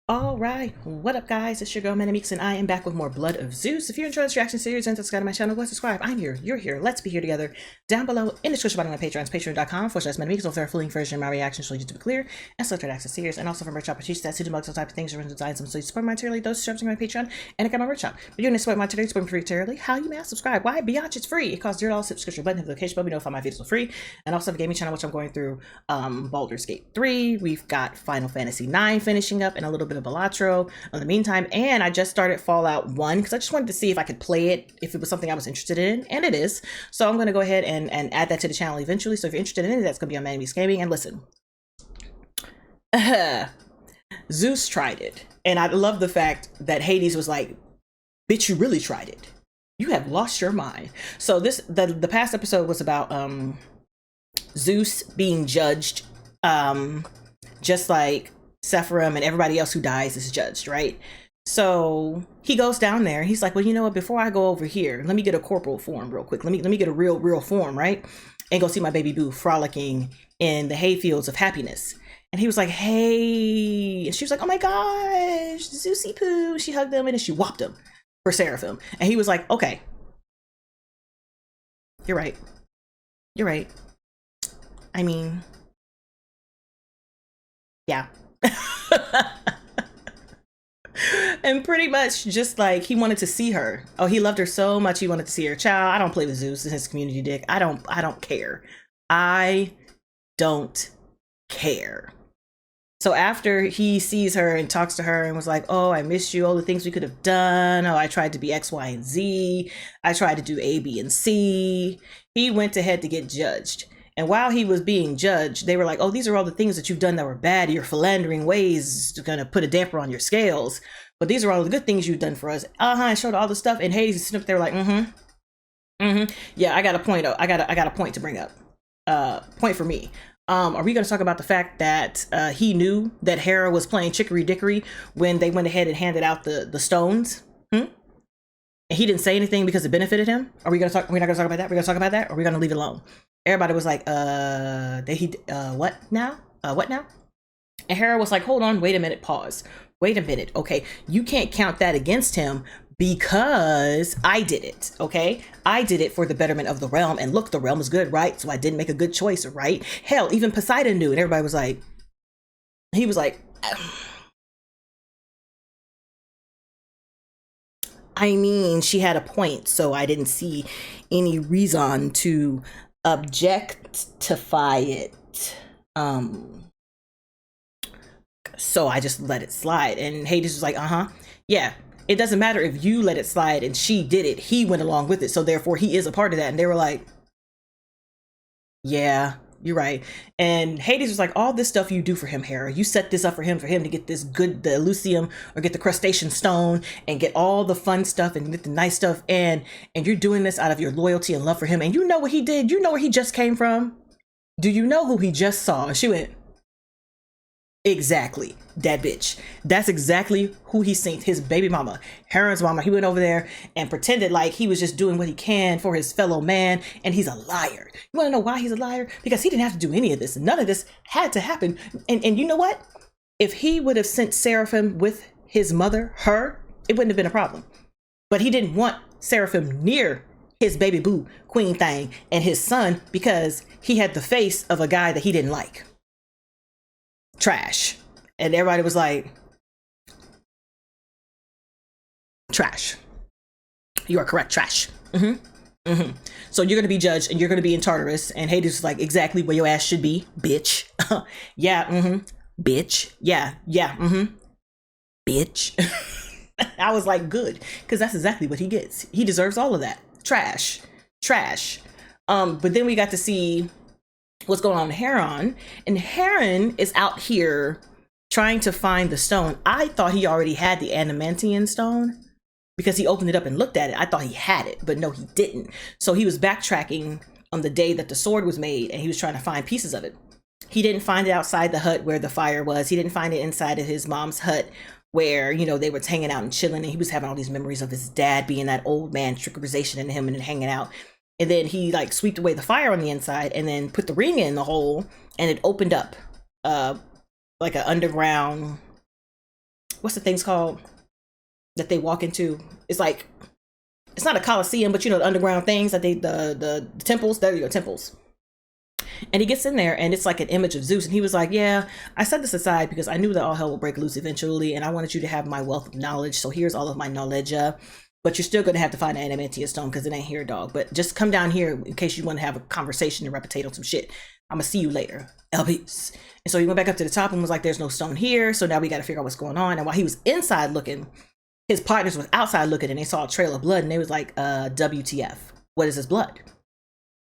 All right, what up, guys? It's your girl ManicMeeks, and I am back with more Blood of Zeus. If you're enjoying this reaction series and subscribe to my channel, go subscribe. I'm here, you're here. Let's be here together. Down below in the description bottom of my Patreon, patreon.com/ManicMeeks. Also, a full version of my reactions, so you to be clear and selected access series, and also for merch shop, that city mugs, all type of things, original designs, so you support my materially. Those subscribing to my Patreon, and I got my merch shop. But you're gonna support my materially, support me free materially. How you may subscribe? Why? Biatch, it's free. It costs $0. Subscription button, notification bell, we notify my videos for free, and also the gaming channel, which I'm going through Baldur's Gate 3. We've got Final Fantasy 9 finishing up, and a little bit of Balatro in the meantime, and I just started Fallout 1 because I just wanted to see if I could play it, if it was something I was interested in, and it is. So I'm going to go ahead and add that to the channel eventually. So if you're interested in it, that's going to be on ManicMeeks Gaming. And listen, Zeus tried it, and I love the fact that Hades was like, bitch, you really tried it. You have lost your mind. So the past episode was about Zeus being judged, just like Sephiroth and everybody else who dies is judged, right? So he goes down there. He's like, well, you know what? Before I go over here, let me get a corporal form real quick. Let me get a real form, right? And go see my baby boo frolicking in the hayfields of happiness. And he was like, hey. And she was like, oh my gosh, Zeusy poo. She hugged him and then she whopped him for Seraphim. And he was like, okay, you're right. You're right. I mean, yeah. And pretty much just like he wanted to see her. Oh, he loved her so much he wanted to see her. Child, I don't play with Zeus and his community dick. I don't care. I don't care. So after he sees her and talks to her and was like, oh, I missed you, all the things we could have done. Oh, I tried to be X, Y, and Z. I tried to do A, B, and C. He went ahead to get judged. And while he was being judged, they were like, oh, these are all the things that you've done that were bad. Your philandering ways are going to put a damper on your scales. But these are all the good things you've done for us. I showed all the stuff. And Hades is sitting up there like, yeah, I got a point. I got a point to bring up. Point for me. Are we going to talk about the fact that he knew that Hera was playing chicory dickory when they went ahead and handed out the stones? And he didn't say anything because it benefited him? Are we going to talk? We're not going to talk about that? We're going to talk about that? Or are we going to leave it alone? Everybody was like, what now? What now? And Hera was like, hold on, wait a minute, pause. Wait a minute, okay? You can't count that against him because I did it, okay? I did it for the betterment of the realm. And look, the realm is good, right? So I didn't make a good choice, right? Hell, even Poseidon knew. And everybody was like, he was like, I mean, she had a point, so I didn't see any reason to objectify it. So I just let it slide. And Hades was like, yeah, it doesn't matter if you let it slide and she did it. He went along with it. So therefore he is a part of that. And they were like, yeah, you're right. And Hades was like, all this stuff you do for him, Hera, you set this up for him to get this good, the Elysium, or get the crustacean stone and get all the fun stuff and get the nice stuff. And you're doing this out of your loyalty and love for him. And you know what he did? You know where he just came from? Do you know who he just saw? And she went, exactly, that bitch. That's exactly who he seen, his baby mama, Hera's mama. He went over there and pretended like he was just doing what he can for his fellow man, and he's a liar. You want to know why he's a liar? Because he didn't have to do any of this. None of this had to happen. And you know what? If he would have sent Seraphim with his mother, her, it wouldn't have been a problem. But he didn't want Seraphim near his baby boo, Queen Thing, and his son because he had the face of a guy that he didn't like. Trash. And everybody was like, trash. You are correct, trash. So you're gonna be judged and you're gonna be in Tartarus. And Hades is like, exactly where your ass should be, bitch. Yeah, bitch. Yeah, bitch. I was like, good, because that's exactly what he gets. He deserves all of that. Trash. But then we got to see what's going on in Heron, and Heron is out here trying to find the stone. I thought he already had the adamantium stone because he opened it up and looked at it. I thought he had it, but no, he didn't. So he was backtracking on the day that the sword was made, and he was trying to find pieces of it. He didn't find it outside the hut where the fire was. He didn't find it inside of his mom's hut where, you know, they were hanging out and chilling, and he was having all these memories of his dad being that old man trickerization in him and then hanging out. And then he like swept away the fire on the inside and then put the ring in the hole, and it opened up like an underground what's the things called that they walk into? It's like, it's not a coliseum, but you know, the underground things that they, the temples, there you go, temples. And he gets in there and it's like an image of Zeus. And he was like, yeah, I set this aside because I knew that all hell will break loose eventually. And I wanted you to have my wealth of knowledge. So here's all of my knowledge. But you're still going to have to find an adamantium stone because it ain't here, dog. But just come down here in case you want to have a conversation and reputate on some shit. I'm going to see you later. LBs. And so he went back up to the top and was like, there's no stone here. So now we got to figure out what's going on. And while he was inside looking, his partners was outside looking and they saw a trail of blood and they was like, WTF, what is this blood?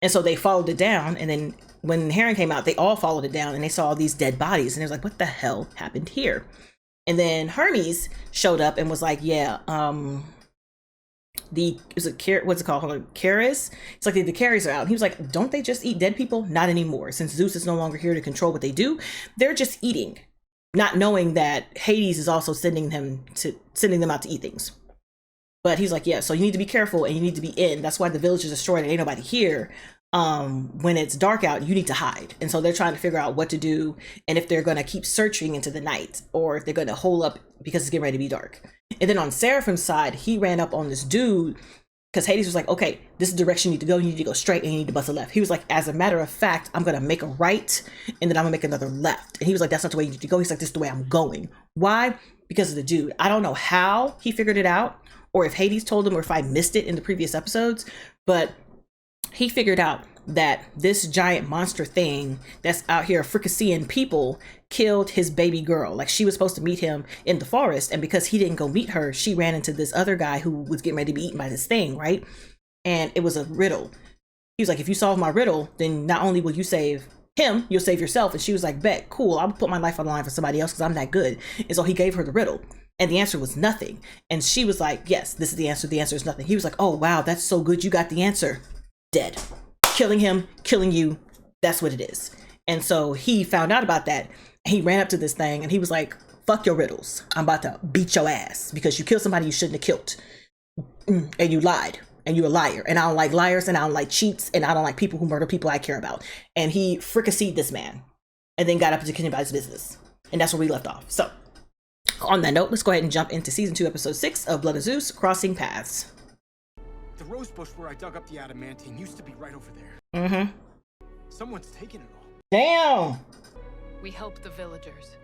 And so they followed it down. And then when Heron came out, they all followed it down and they saw these dead bodies. And they was like, what the hell happened here? And then Hermes showed up and was like, yeah, what's it called? Hold on, Caris? It's like the Caris are out. And he was like, don't they just eat dead people? Not anymore. Since Zeus is no longer here to control what they do, they're just eating, not knowing that Hades is also sending them out to eat things. But he's like, yeah, so you need to be careful and you need to be in. That's why the village is destroyed and ain't nobody here. When it's dark out, you need to hide. And so they're trying to figure out what to do and if they're going to keep searching into the night or if they're going to hole up because it's getting ready to be dark. And then on Seraphim's side, he ran up on this dude because Hades was like, okay, this is the direction you need to go. You need to go straight and you need to bust a left. He was like, as a matter of fact, I'm going to make a right and then I'm gonna make another left. And he was like, that's not the way you need to go. He's like, this is the way I'm going. Why? Because of the dude. I don't know how he figured it out or if Hades told him or if I missed it in the previous episodes, but he figured out that this giant monster thing that's out here fricasseeing people killed his baby girl. Like she was supposed to meet him in the forest. And because he didn't go meet her, she ran into this other guy who was getting ready to be eaten by this thing, right? And it was a riddle. He was like, if you solve my riddle, then not only will you save him, you'll save yourself. And she was like, bet, cool, I'll put my life on the line for somebody else because I'm that good. And so he gave her the riddle. And the answer was nothing. And she was like, yes, this is the answer. The answer is nothing. He was like, oh, wow, that's so good. You got the answer. Dead. Killing him, killing you. That's what it is. And so he found out about that. He ran up to this thing and he was like, fuck your riddles. I'm about to beat your ass because you killed somebody you shouldn't have killed. And you lied. And you're a liar. And I don't like liars and I don't like cheats and I don't like people who murder people I care about. And he fricasseed this man and then got up to continue about his business. And that's where we left off. So on that note, let's go ahead and jump into season 2, episode 6 of Blood of Zeus, Crossing Paths. The rose bush where I dug up the adamantium used to be right over there. Mm-hmm. Someone's taken it all. Damn. We helped the villagers.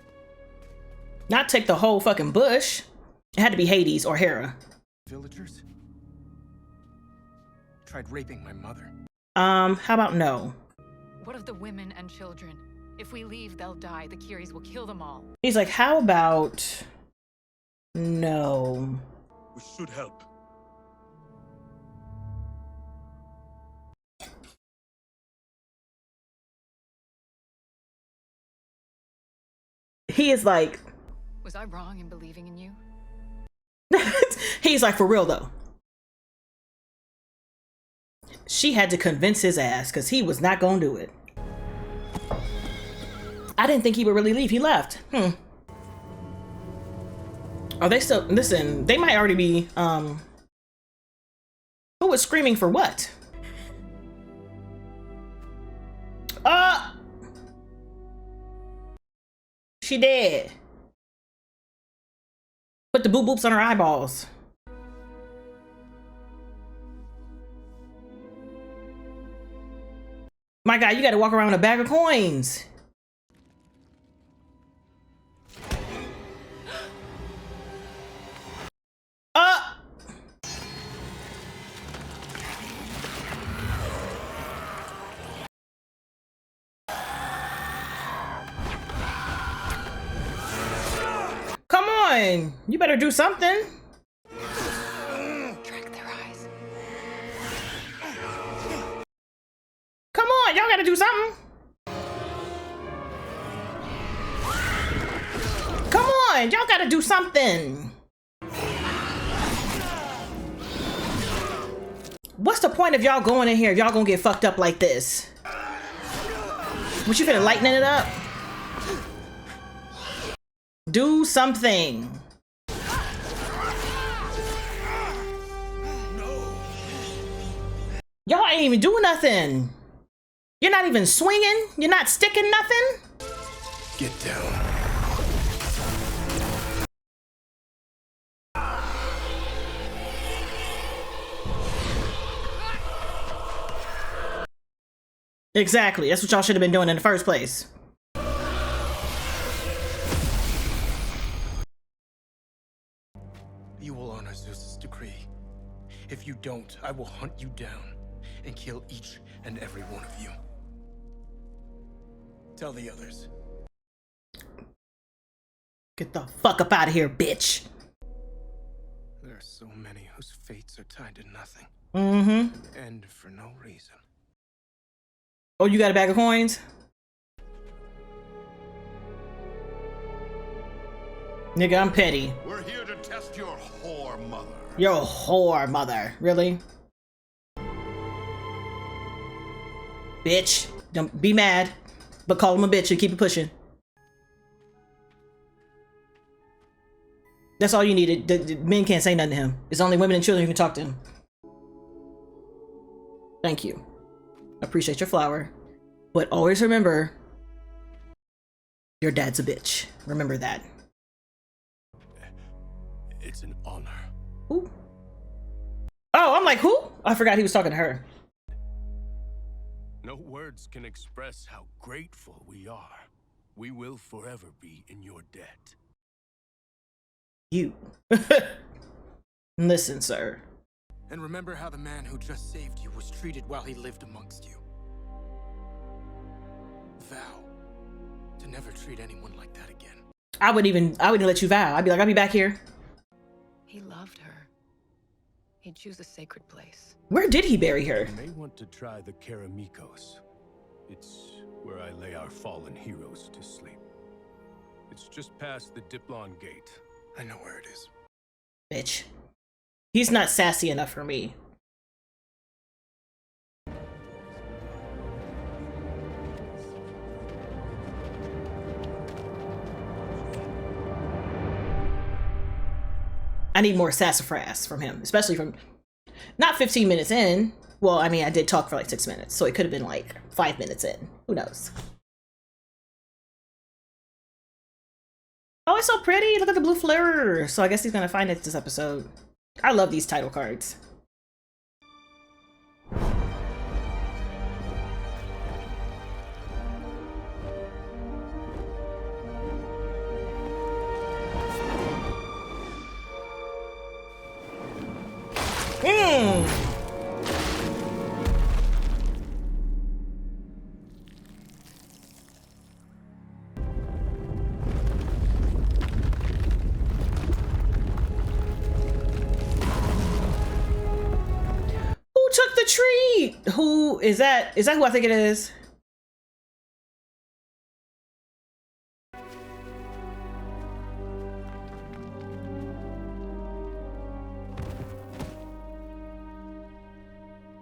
Not take the whole fucking bush. It had to be Hades or Hera. Villagers? Tried raping my mother. How about no? What of the women and children? If we leave, they'll die. The Curies will kill them all. He's like, how about no? We should help. He is like, was I wrong in believing in you? he's like, for real though. She had to convince his ass because he was not gonna do it. I didn't think he would really leave. He left. Are they still, listen, they might already be, who was screaming for what? She dead. Put the boop boops on her eyeballs. My God, you gotta walk around with a bag of coins. Come on, you better do something. Track their eyes. Come on, y'all gotta do something. Come on, y'all gotta do something. What's the point of y'all going in here if y'all gonna get fucked up like this? What, you finna lightening it up? Do something. Y'all ain't even doing nothing. You're not even swinging. You're not sticking nothing. Get down. Exactly. That's what y'all should have been doing in the first place. You will honor Zeus's decree. If you don't, I will hunt you down and kill each and every one of you. Tell the others. Get the fuck up out of here, bitch. There are so many whose fates are tied to nothing. Mm-hmm. And for no reason. Oh, you got a bag of coins? Nigga, I'm petty. We're here to test your whore mother. Your whore mother. Really? Bitch. Don't be mad, but call him a bitch and keep it pushing. That's all you needed. The men can't say nothing to him. It's only women and children who can talk to him. Thank you. Appreciate your flower. But always remember, your dad's a bitch. Remember that. It's an honor. Who? Oh, I'm like, who? I forgot he was talking to her. No words can express how grateful we are. We will forever be in your debt. You. Listen, sir. And remember how the man who just saved you was treated while he lived amongst you. Vow to never treat anyone like that again. I wouldn't let you vow. I'd be like, I'll be back here. He loved her. He'd choose a sacred place. Where did he bury her? You may want to try the Keramikos. It's where I lay our fallen heroes to sleep. It's just past the Diplon Gate. I know where it is. Bitch. He's not sassy enough for me. I need more sassafras from him, especially from not 15 minutes in. Well, I mean, I did talk for like 6 minutes, so it could have been like 5 minutes in. Who knows? Oh, it's so pretty. Look at the blue fleur. So I guess he's gonna find it this episode. I love these title cards. Who took the tree? Who is that? Is that who I think it is?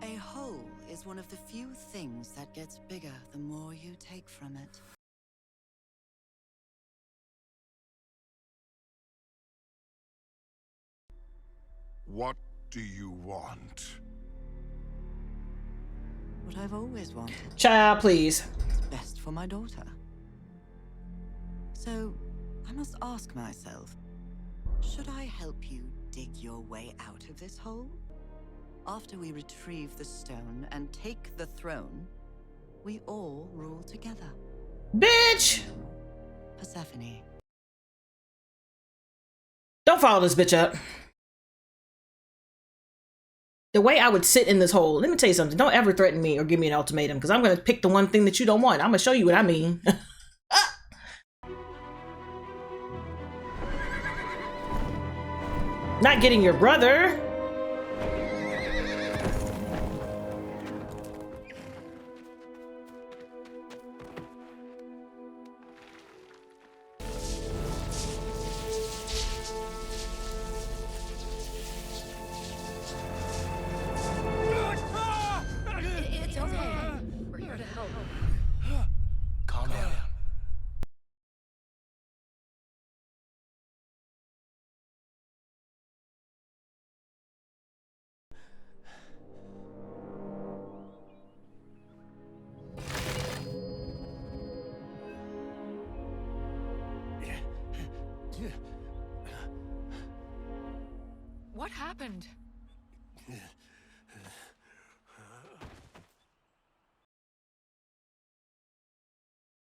A hole is one of the few things that gets bigger the more you take from it. What do you want? What I've always wanted. Child, please. It's best for my daughter. So, I must ask myself, should I help you dig your way out of this hole? After we retrieve the stone and take the throne, we all rule together. Bitch! Persephone. Don't follow this bitch up. The way I would sit in this hole, let me tell you something. Don't ever threaten me or give me an ultimatum, because I'm going to pick the one thing that you don't want. I'm going to show you what I mean. Not getting your brother. It's okay. We're here to help. Calm down. What happened?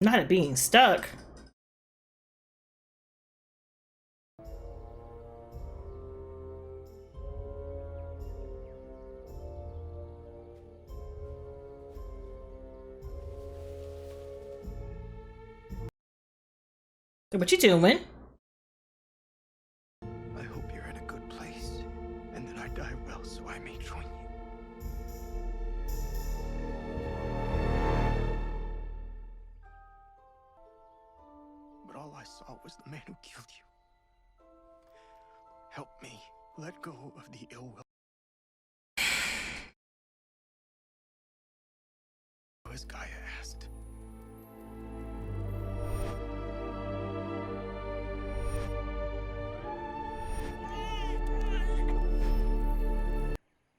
Not it being stuck. What you doing? I hope you're in a good place, and that I die well so I may join you. But all I saw was the man who killed you. Help me let go of the ill will. As Gaia asked.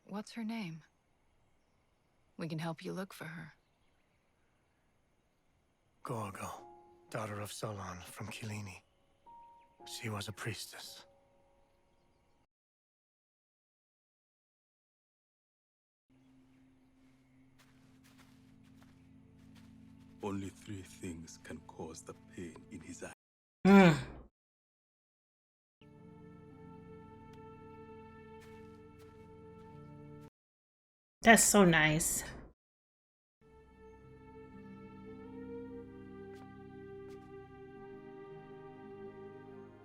What's her name? We can help you look for her. Gorgo, daughter of Solon from Kilini. She was a priestess. Only 3 things can cause the pain in his eye. Mm. That's so nice.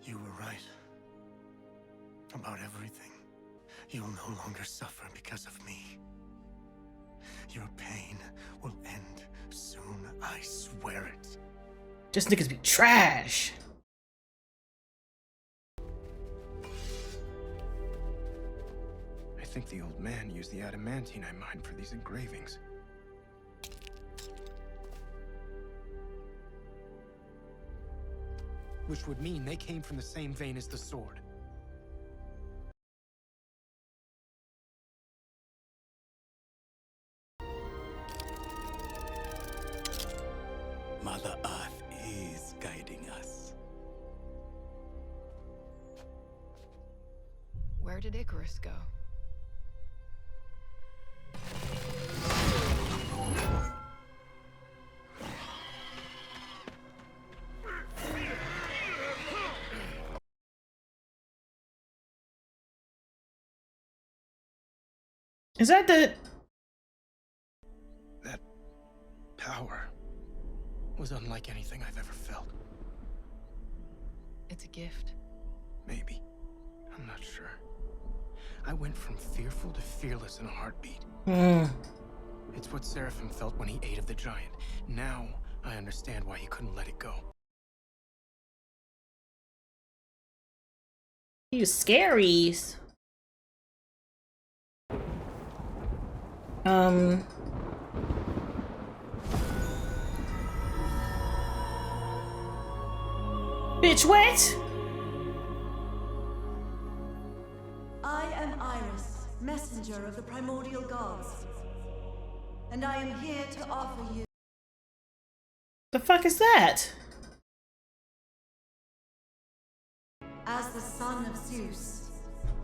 You were right. About everything. You'll no longer suffer because of me. Your pain will end soon, I swear it. Just niggas be trash. I think the old man used the adamantine I mined for these engravings. Which would mean they came from the same vein as the sword. Mother Earth is guiding us. Where did Icarus go? Is that the... That power was unlike anything I've ever felt. It's a gift. Maybe. I'm not sure. I went from fearful to fearless in a heartbeat. It's what Seraphim felt when he ate of the giant. Now, I understand why he couldn't let it go. You scary. Bitch, what? I am Iris, messenger of the primordial gods. And I am here to offer you... The fuck is that? As the son of Zeus,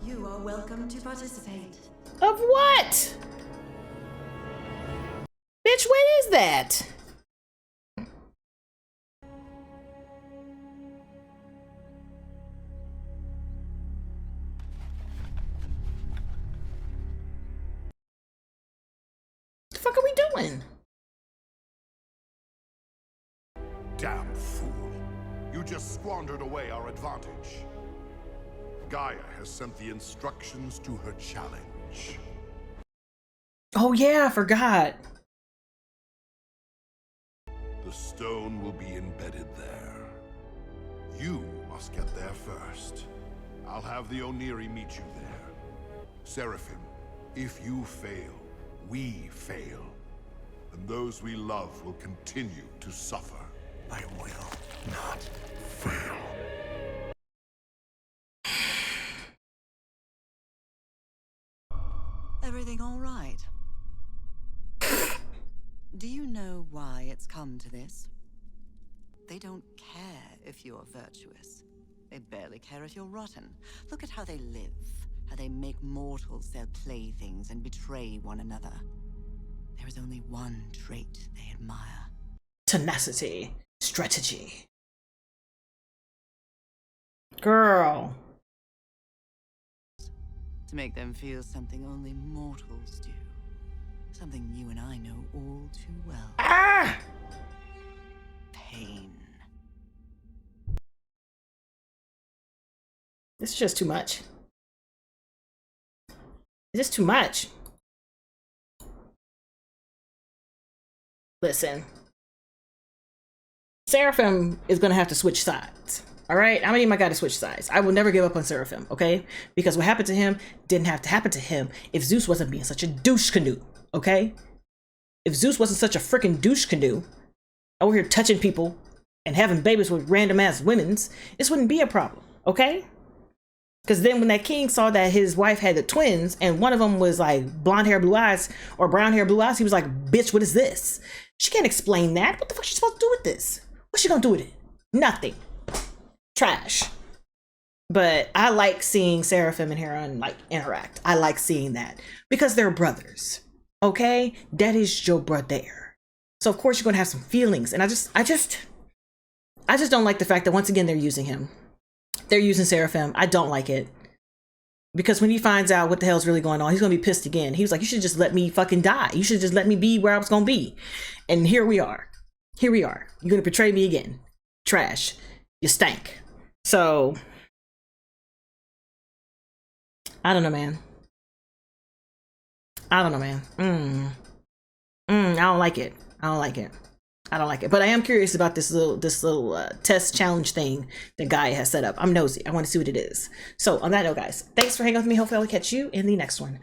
you are welcome to participate. Of what? Bitch, what is that? The fuck are we doing? Damn fool. You just squandered away our advantage. Gaia has sent the instructions to her challenge. Oh yeah, I forgot. The stone will be embedded there. You must get there first. I'll have the Oniri meet you there. Seraphim, if you fail, we fail. And those we love will continue to suffer. I will not fail. Everything all right? Do you know why it's come to this? They don't care if you're virtuous. They barely care if you're rotten. Look at how they live, how they make mortals their playthings and betray one another. There is only one trait they admire. Tenacity. Strategy. Girl. To make them feel something only mortals do. Something you and I know all too well. Ah! Pain. This is just too much. It's just too much. Listen. Seraphim is gonna have to switch sides. All right, I'm gonna need my guy to switch sides. I will never give up on Seraphim, okay? Because what happened to him didn't have to happen to him if Zeus wasn't being such a douche canoe, okay? If Zeus wasn't such a freaking douche canoe, over here touching people and having babies with random ass women's, this wouldn't be a problem, okay? Because then when that king saw that his wife had the twins and one of them was like blonde hair, blue eyes, or brown hair, blue eyes, he was like, bitch, what is this? She can't explain that. What the fuck is she supposed to do with this? What's she gonna do with it? Nothing. Trash. But I like seeing Seraphim and Heron like interact. I like seeing that because they're brothers. Okay, that is your brother. So of course you're gonna have some feelings, and I just don't like the fact that once again they're using him. They're using Seraphim. I don't like it because when he finds out what the hell's really going on, he's gonna be pissed again. He was like, "You should just let me fucking die. You should just let me be where I was gonna be." And here we are. Here we are. You're gonna betray me again. Trash. You stank. So I don't know, man. I don't know, man. I don't like it. I don't like it. I don't like it. But I am curious about this little test challenge thing that Guy has set up. I'm nosy. I want to see what it is. So on that note, guys, thanks for hanging out with me. Hopefully I'll catch you in the next one.